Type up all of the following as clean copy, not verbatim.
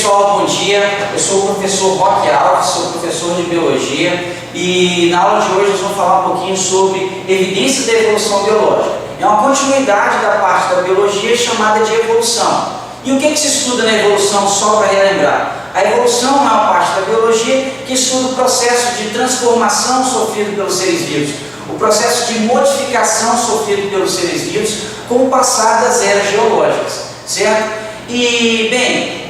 pessoal, bom dia. Eu sou o professor Roque Alves, sou professor de Biologia e na aula de hoje nós vamos falar um pouquinho sobre evidências da evolução biológica. É uma continuidade da parte da biologia chamada de evolução. E o que se estuda na evolução, só para relembrar? A evolução é uma parte da biologia que estuda o processo de transformação sofrido pelos seres vivos, o processo de modificação sofrido pelos seres vivos com o passar das eras geológicas, certo?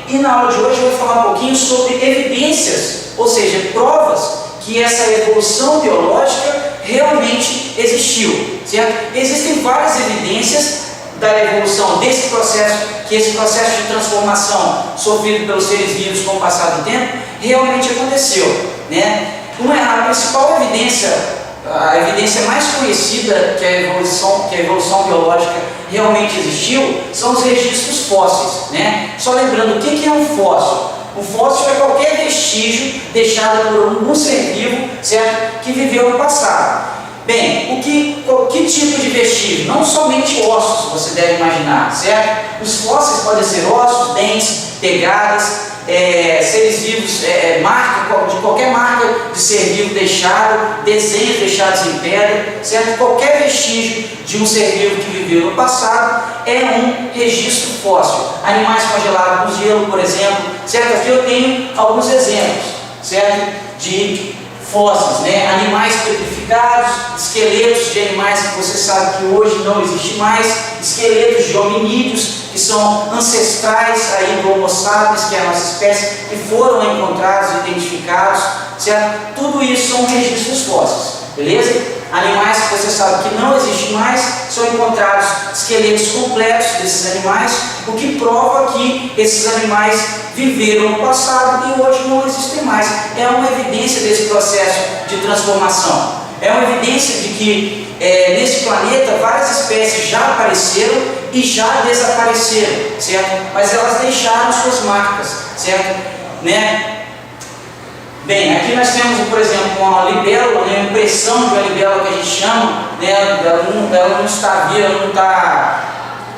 E na aula de hoje eu vou falar um pouquinho sobre evidências, ou seja, provas que essa evolução biológica realmente existiu, certo? Existem várias evidências da evolução desse processo, que esse processo de transformação sofrido pelos seres vivos com o passar do tempo realmente aconteceu, né? A principal evidência, a evidência mais conhecida que a evolução biológica realmente existiu, são os registros fósseis, né? Só lembrando, o que é um fóssil? Um fóssil é qualquer vestígio deixado por algum ser vivo, certo? Que viveu no passado. Bem, que tipo de vestígio? Não somente ossos, você deve imaginar, certo? Os fósseis podem ser ossos, dentes, pegadas, seres vivos, qualquer marca de ser vivo deixado, desenhos deixados em pedra, certo? Qualquer vestígio de um ser vivo que viveu no passado é um registro fóssil. Animais congelados no gelo, por exemplo, certo? Aqui eu tenho alguns exemplos, certo? De fósseis, né? Animais petrificados, esqueletos de animais que você sabe que hoje não existe mais, esqueletos de hominídeos que são ancestrais aí do Homo sapiens, que é a nossa espécie, que foram encontrados e identificados, certo? Tudo isso são registros fósseis, beleza? Animais que você sabe que não existem mais, são encontrados esqueletos completos desses animais, o que prova que esses animais viveram no passado e hoje não existem mais. É uma evidência desse processo de transformação. É uma evidência de que nesse planeta várias espécies já apareceram e já desapareceram, certo? Mas elas deixaram suas marcas, certo? Né? Bem, aqui nós temos, por exemplo, uma libélula, né, uma impressão de uma libélula que a gente chama, né, ela não está viva, ela não está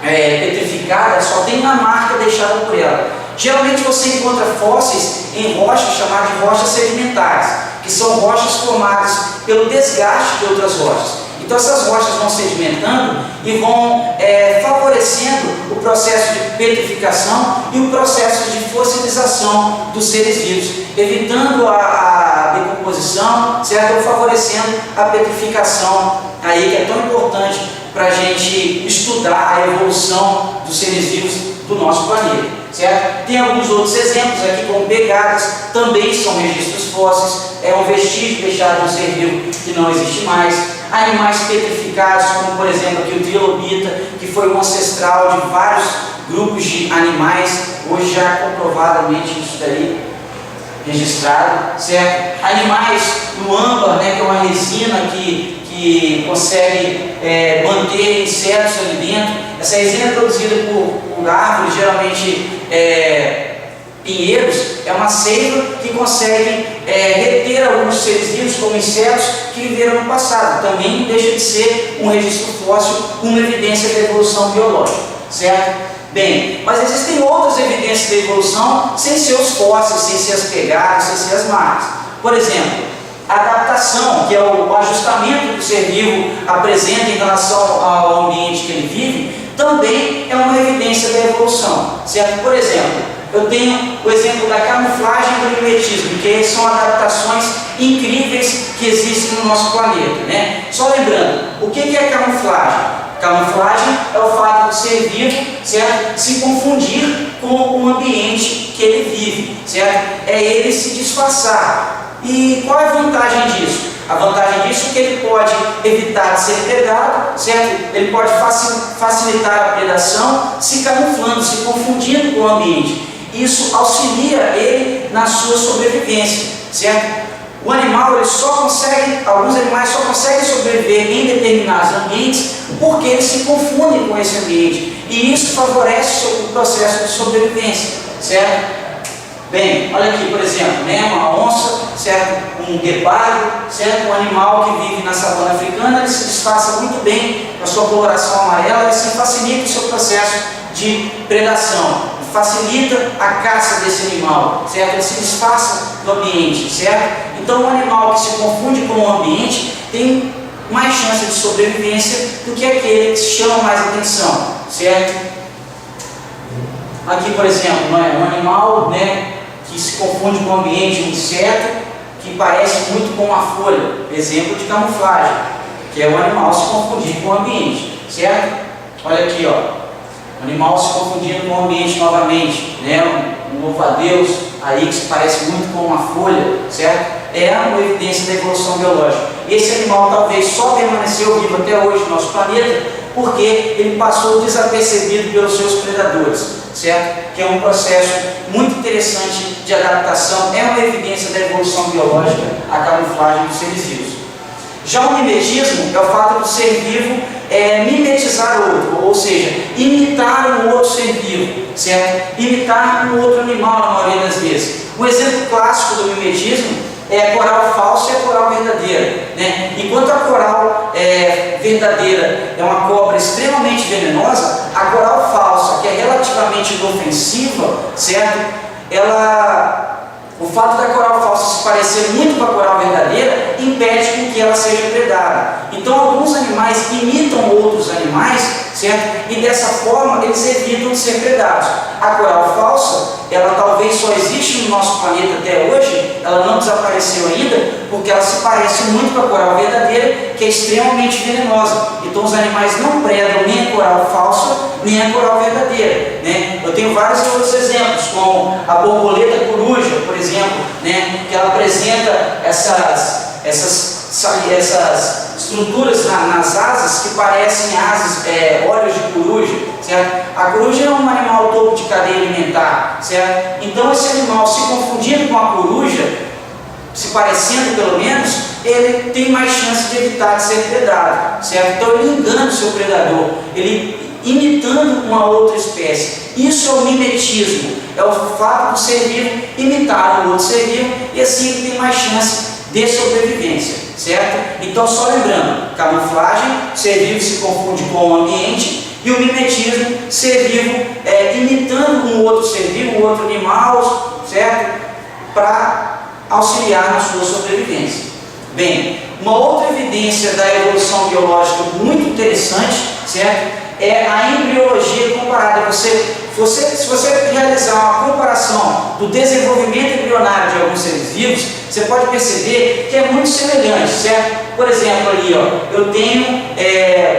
petrificada, só tem uma marca deixada por ela. Geralmente você encontra fósseis em rochas chamadas de rochas sedimentares, que são rochas formadas pelo desgaste de outras rochas. Então essas rochas vão sedimentando e vão favorecendo o processo de petrificação e o processo de fossilização dos seres vivos, evitando a decomposição, certo? Ou favorecendo a petrificação, aí que é tão importante para a gente estudar a evolução dos seres vivos do nosso planeta, certo? Tem alguns outros exemplos aqui, como pegadas, também são registros fósseis, é um vestígio deixado de um ser vivo que não existe mais. Animais petrificados, como por exemplo aqui o trilobita, que foi um ancestral de vários grupos de animais, hoje já comprovadamente isso daí registrado, certo? Animais no âmbar, né, que é uma resina que consegue manter insetos ali dentro. Essa resina é produzida por árvores, geralmente pinheiros, é uma seiva que consegue reter alguns seres vivos, como insetos, que viveram no passado. Também não deixa de ser um registro fóssil, uma evidência da evolução biológica, certo? Bem, mas existem outras evidências da evolução sem ser os fósseis, sem ser as pegadas, sem ser as marcas. Por exemplo, a adaptação, que é o ajustamento que o ser vivo apresenta em relação ao ambiente que ele vive, também é uma evidência da evolução, certo? Por exemplo, eu tenho o exemplo da camuflagem e do mimetismo, que são adaptações incríveis que existem no nosso planeta, né? Só lembrando, o que é camuflagem? Camuflagem é o fato do ser vivo, certo, se confundir com o ambiente que ele vive, certo? É ele se disfarçar. E qual é a vantagem disso? A vantagem disso é que ele pode evitar de ser predado, certo? Ele pode facilitar a predação se camuflando, se confundindo com o ambiente. Isso auxilia ele na sua sobrevivência, certo? O animal, alguns animais só conseguem sobreviver em determinados ambientes porque eles se confundem com esse ambiente. E isso favorece o processo de sobrevivência, certo? Bem, olha aqui, por exemplo, né, uma onça, certo? Um guepardo, certo? Um animal que vive na savana africana, ele se disfarça muito bem com a sua coloração amarela, e assim facilita o seu processo de predação. facilita a caça desse animal, certo? Ele se disfarça do ambiente, certo? Então, um animal que se confunde com o ambiente tem mais chance de sobrevivência do que aquele que chama mais atenção, certo? Aqui, por exemplo, um animal, né, que se confunde com o ambiente, um inseto que parece muito com uma folha, exemplo de camuflagem, que é o animal se confundir com o ambiente, certo? Olha aqui, ó, o animal se confundindo com o ambiente novamente, né? Um louva-a-Deus aí que se parece muito com uma folha, certo? É uma evidência da evolução biológica. Esse animal talvez só permaneceu vivo até hoje no nosso planeta porque ele passou desapercebido pelos seus predadores, certo? Que é um processo muito interessante de adaptação, é uma evidência da evolução biológica, a camuflagem dos seres vivos. Já o mimetismo é o fato do ser vivo mimetizar outro, ou seja, imitar um outro ser vivo, certo? Imitar um outro animal na maioria das vezes. Um exemplo clássico do mimetismo é a coral falsa e a coral verdadeira, né? Enquanto a coral verdadeira é uma cobra extremamente venenosa, a coral falsa, que é relativamente inofensiva, certo? O fato da coral falsa se parecer muito com a coral verdadeira impede com que ela seja predada. Então, alguns animais imitam outros animais, certo? E dessa forma eles evitam de ser predados. A coral falsa, ela talvez só existe no nosso planeta até hoje, ela não desapareceu ainda, porque ela se parece muito com a coral verdadeira, que é extremamente venenosa. Então, os animais não predam nem a coral falsa, nem a coral verdadeira, né? Eu tenho vários outros exemplos, como a borboleta coruja, por exemplo, né? Que ela apresenta essas estruturas nas asas que parecem asas, olhos de coruja, certo? A coruja é um animal topo de cadeia alimentar, certo? Então, esse animal se confundindo com a coruja, se parecendo pelo menos, ele tem mais chance de evitar de ser predado, certo? Então, ele engana o seu predador, ele imitando uma outra espécie. Isso é o mimetismo, é o fato do ser vivo imitar um outro ser vivo, e assim ele tem mais chance de sobrevivência, certo? Então, só lembrando, camuflagem, ser vivo se confunde com o ambiente, e o mimetismo, ser vivo imitando um outro ser vivo, um outro animal, certo? Para auxiliar na sua sobrevivência. Bem, uma outra evidência da evolução biológica muito interessante, certo? É a embriologia comparada. Se você realizar uma comparação do desenvolvimento embrionário de alguns seres vivos, você pode perceber que é muito semelhante, certo? Por exemplo, ali, ó, eu tenho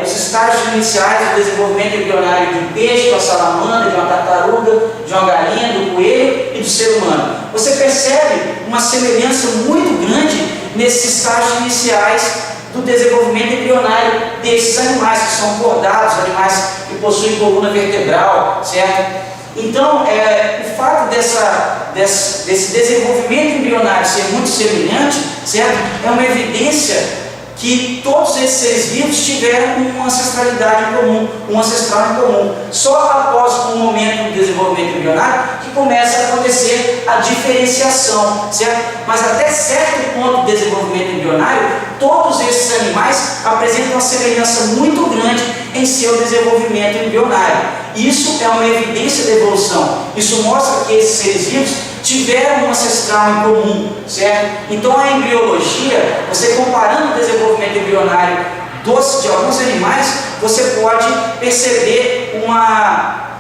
os estágios iniciais do desenvolvimento embrionário de um peixe, de uma salamandra, de uma tartaruga, de uma galinha, do coelho e do ser humano. Você percebe uma semelhança muito grande nesses estágios iniciais do desenvolvimento embrionário desses animais que são cordados, animais que possuem coluna vertebral, certo? Então, o fato desse desenvolvimento embrionário ser muito semelhante, certo? É uma evidência que todos esses seres vivos tiveram uma ancestralidade em comum, um ancestral em comum. Só após um momento do desenvolvimento embrionário que começa a acontecer a diferenciação, certo? Mas até certo ponto do desenvolvimento embrionário, todos esses animais apresentam uma semelhança muito grande em seu desenvolvimento embrionário. Isso é uma evidência da evolução. Isso mostra que esses seres vivos tiveram um ancestral em comum, certo? Então, a embriologia, você comparando o desenvolvimento embrionário de alguns animais, você pode perceber uma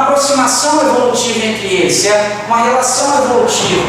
aproximação evolutiva entre eles, certo? Uma relação evolutiva,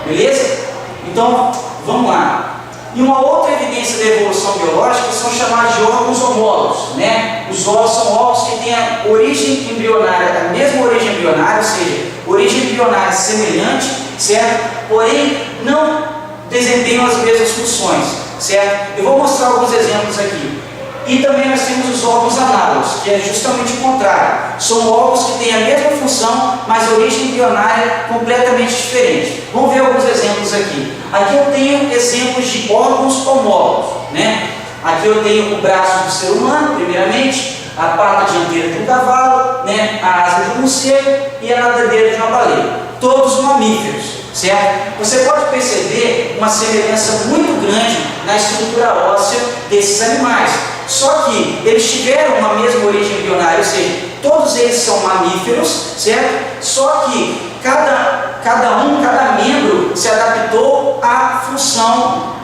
beleza? Então, vamos lá. E uma outra evidência da evolução biológica são chamados de órgãos homólogos, né? Os órgãos são órgãos que têm a origem embrionária, a mesma origem embrionária, ou seja, origem embrionária semelhante, certo? Porém, não desempenham as mesmas funções, certo? Eu vou mostrar alguns exemplos aqui. E também nós temos os órgãos análogos, que é justamente o contrário. São órgãos que têm a mesma função, mas a origem embrionária completamente diferente. Vamos ver alguns exemplos aqui. Aqui eu tenho exemplos de órgãos homólogos, né? Aqui eu tenho o braço do ser humano, primeiramente, a pata dianteira de um cavalo, né? A asa de um morcego e a nadadeira de uma baleia. Todos mamíferos, certo? Você pode perceber uma semelhança muito grande na estrutura óssea desses animais. Só que eles tiveram uma mesma origem embrionária, ou seja, todos eles são mamíferos, certo? Só que cada membro se adaptou à função,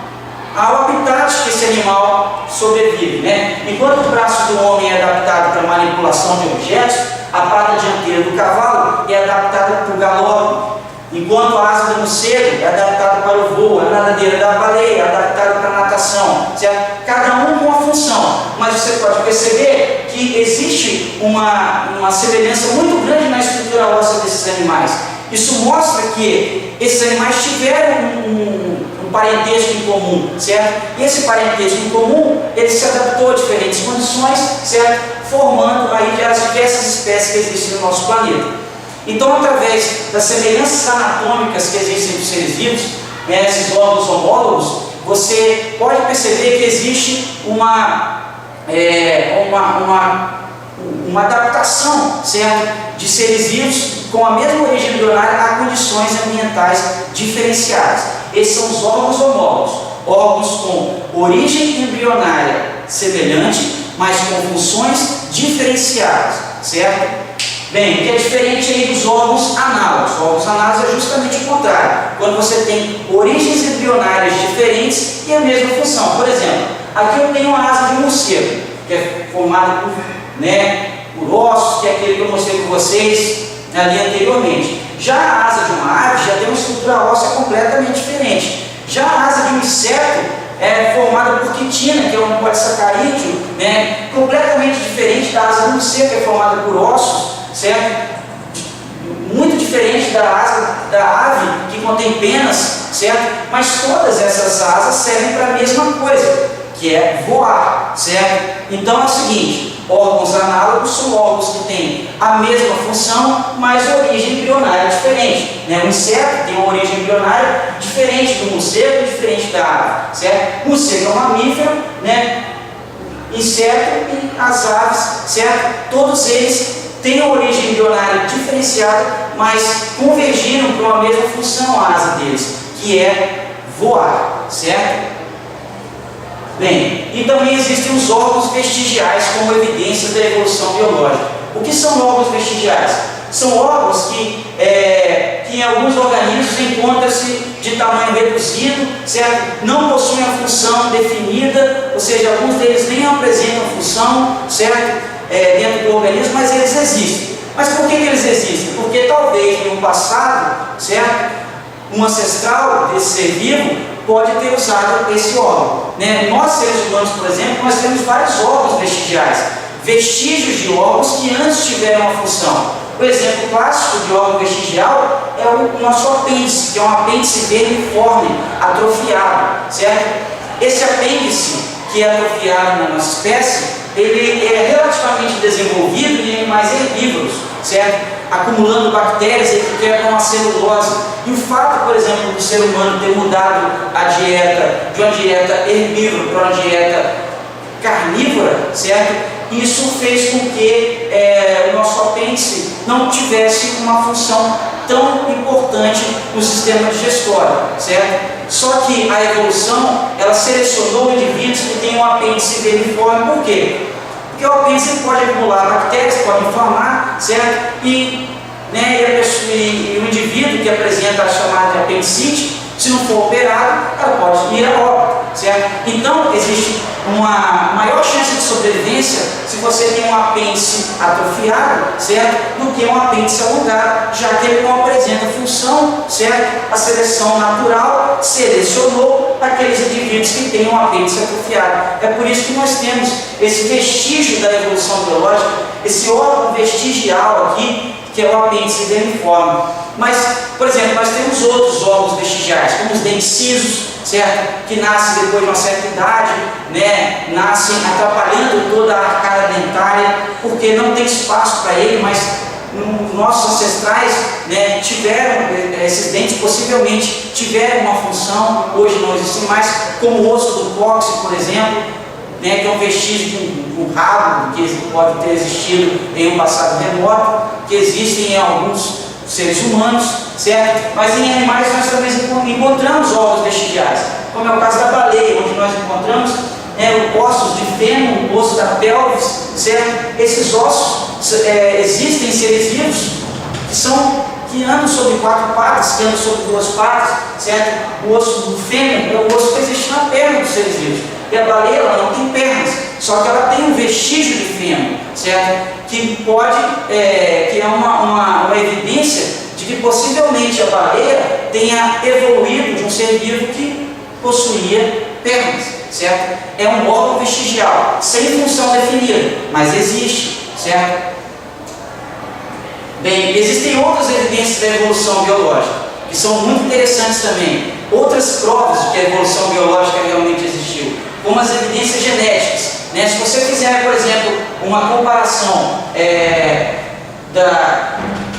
ao habitat que esse animal sobrevive, né? Enquanto o braço do homem é adaptado para a manipulação de objetos, a pata dianteira do cavalo é adaptada para o galope, enquanto a asa do morcego é adaptada para o voo, a nadadeira da baleia é adaptada para a natação, certo? Cada um com uma função, mas você pode perceber que existe uma semelhança muito grande na estrutura óssea desses animais. Isso mostra que esses animais tiveram um parentesco em comum, certo? E esse parentesco em comum, ele se adaptou a diferentes condições, certo? Formando aí as diversas espécies que existem no nosso planeta. Então, através das semelhanças anatômicas que existem dos seres vivos, né, esses órgãos homólogos, você pode perceber que existe uma adaptação, certo? De seres vivos com a mesma origem embrionária a condições ambientais diferenciadas. Esses são os órgãos homólogos, órgãos com origem embrionária semelhante, mas com funções diferenciadas, certo? Bem, o que é diferente aí dos órgãos análogos? Os órgãos análogos é justamente o contrário, quando você tem origens embrionárias diferentes e a mesma função. Por exemplo, aqui eu tenho a asa de um morcego, que é formada por ossos, que é aquele que eu mostrei para vocês ali anteriormente. Já a asa de uma ave já tem uma estrutura óssea completamente diferente. Já a asa de um inseto é formada por quitina, que é um polissacarídeo, né, completamente diferente da asa do morcego, que é formada por ossos, certo? Muito diferente da asa da ave, que contém penas, certo? Mas todas essas asas servem para a mesma coisa, que é voar, certo? Então é o seguinte, órgãos análogos são órgãos que têm a mesma função, mas origem embrionária diferente, né? O inseto tem uma origem embrionária diferente do morcego, diferente da ave, certo? O morcego é um mamífero, né? Inseto e as aves, certo? Todos eles têm uma origem embrionária diferenciada, mas convergiram para uma mesma função a asa deles, que é voar, certo? Bem, e também existem os órgãos vestigiais como evidências da evolução biológica. O que são órgãos vestigiais? São órgãos que em alguns organismos encontram-se de tamanho reduzido, certo? Não possuem a função definida, ou seja, alguns deles nem apresentam função, certo? Dentro do organismo, mas eles existem. Mas por que eles existem? Porque talvez em um passado, certo? Um ancestral desse ser vivo pode ter usado esse órgão, né? Nós, seres humanos, por exemplo, nós temos vários órgãos vestigiais, vestígios de órgãos que antes tiveram uma função. O exemplo clássico de órgão vestigial é o nosso apêndice, que é um apêndice vermiforme, atrofiado, certo? Esse apêndice que é atrofiado na nossa espécie, ele é relativamente desenvolvido em animais herbívoros, certo? Acumulando bactérias que quebram a celulose. E o fato, por exemplo, do ser humano ter mudado a dieta de uma dieta herbívora para uma dieta carnívora, certo? Isso fez com que o nosso apêndice não tivesse uma função tão importante no sistema digestório, certo? Só que a evolução, ela selecionou indivíduos que têm um apêndice vermiforme. Por quê? Porque o apêndice pode acumular bactérias, pode inflamar, certo? E o indivíduo que apresenta a chamada de apendicite, se não for operado, ela pode ir a óbito, certo? Então, existe uma maior chance de sobrevivência se você tem um apêndice atrofiado, certo? Do que um apêndice alongado, já que ele não apresenta função, certo? A seleção natural selecionou aqueles indivíduos que têm um apêndice atrofiado. É por isso que nós temos esse vestígio da evolução biológica, esse órgão vestigial aqui, que é o apêndice vermiforme. Mas, por exemplo, nós temos outros órgãos vestigiais, como os dentes cisos, certo? Que nascem depois de uma certa idade, né? Nascem atrapalhando toda a arcada dentária, porque não tem espaço para ele, mas nossos ancestrais, né, tiveram esses dentes, possivelmente tiveram uma função, hoje não existem mais, como o osso do cóccix, por exemplo, né, que é um vestígio de um rabo que pode ter existido em um passado remoto, que existem em alguns seres humanos, certo? Mas em animais nós também encontramos órgãos vestigiais, como é o caso da baleia, onde nós encontramos ossos de fêmur do osso da pelvis, certo? Esses ossos existem seres vivos que andam sobre 4 patas, que andam sobre 2 patas, certo? O osso do fêmur é o osso que existe na perna dos seres vivos. E a baleia, ela não tem pernas, só que ela tem um vestígio de fêmur, certo? Que é uma evidência de que possivelmente a baleia tenha evoluído de um ser vivo que possuía pernas, certo? É um órgão vestigial, sem função definida, mas existe, certo? Bem, existem outras evidências da evolução biológica, que são muito interessantes também. Outras provas de que a evolução biológica realmente existiu, como as evidências genéticas, né? Se você fizer, por exemplo, uma comparação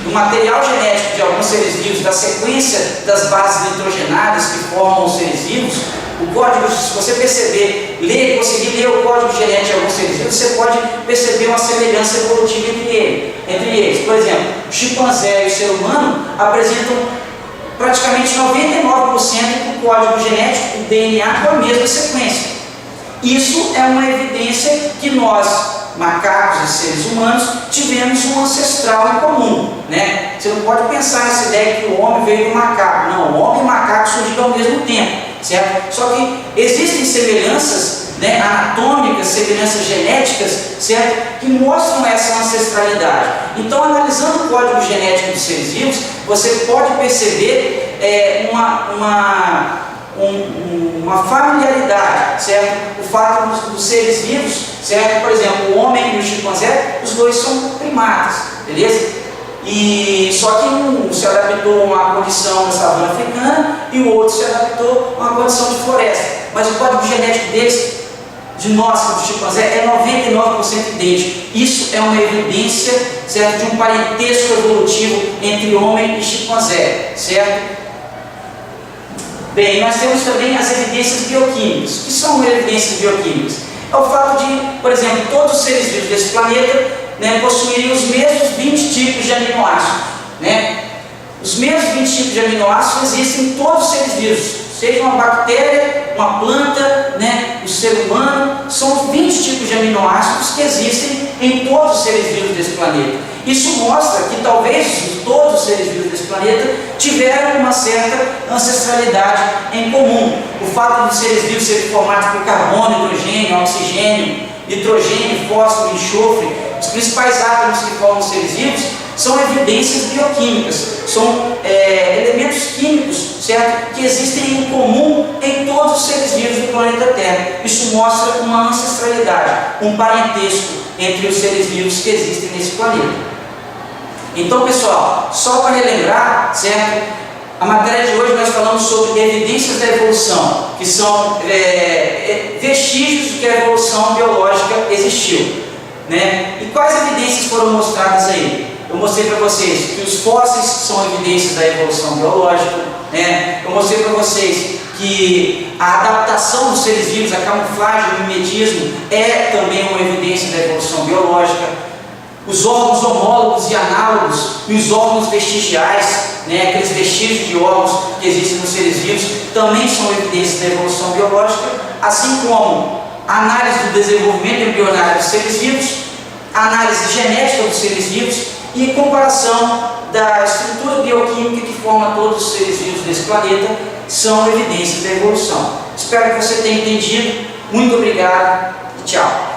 do material genético de alguns seres vivos, da sequência das bases nitrogenadas que formam os seres vivos, o código, se você conseguir ler o código genético de alguns seres vivos, você pode perceber uma semelhança evolutiva entre eles. Por exemplo, o chimpanzé e o ser humano apresentam praticamente 99% do código genético, do DNA, com a mesma sequência. Isso é uma evidência que nós, macacos e seres humanos, tivemos um ancestral em comum, né? Você não pode pensar nessa ideia que o homem veio do macaco. Não, o homem e o macaco surgiram ao mesmo tempo, certo? Só que existem semelhanças, né, anatômicas, semelhanças genéticas, certo? Que mostram essa ancestralidade. Então, analisando o código genético dos seres vivos, você pode perceber uma familiaridade, certo? O fato dos seres vivos, certo? Por exemplo, o homem e o chimpanzé, os dois são primatas, beleza? E só que um se adaptou a uma condição na savana africana e o outro se adaptou a uma condição de floresta. Mas o código genético deles, de nós, do chimpanzé, é 99% idêntico. Isso é uma evidência, certo, de um parentesco evolutivo entre homem e chimpanzé, certo? Bem, nós temos também as evidências bioquímicas. O que são evidências bioquímicas? É o fato de, por exemplo, todos os seres vivos desse planeta, né, possuírem os mesmos 20 tipos de aminoácidos, né? Os mesmos 20 tipos de aminoácidos existem em todos os seres vivos, seja uma bactéria, uma planta, né, o ser humano, são os 20 tipos de aminoácidos que existem em todos os seres vivos desse planeta. Isso mostra que talvez todos os seres vivos desse planeta tiveram uma certa ancestralidade em comum. O fato de seres vivos serem formados por carbono, hidrogênio, oxigênio, nitrogênio, fósforo, enxofre, os principais átomos que formam os seres vivos, são evidências bioquímicas, são elementos químicos, certo? Que existem em comum em todos os seres vivos do planeta Terra. Isso mostra uma ancestralidade, um parentesco entre os seres vivos que existem nesse planeta. Então, pessoal, só para relembrar, certo? A matéria de hoje nós falamos sobre evidências da evolução, que são vestígios de que a evolução biológica existiu, né? E quais evidências foram mostradas aí? Eu mostrei para vocês que os fósseis são evidências da evolução biológica, né? Eu mostrei para vocês que a adaptação dos seres vivos, a camuflagem, o mimetismo é também uma evidência da evolução biológica. Os órgãos homólogos e análogos e os órgãos vestigiais, né, aqueles vestígios de órgãos que existem nos seres vivos, também são evidências da evolução biológica, assim como a análise do desenvolvimento embrionário dos seres vivos, a análise genética dos seres vivos e comparação da estrutura bioquímica que forma todos os seres vivos desse planeta, são evidências da evolução. Espero que você tenha entendido. Muito obrigado e tchau.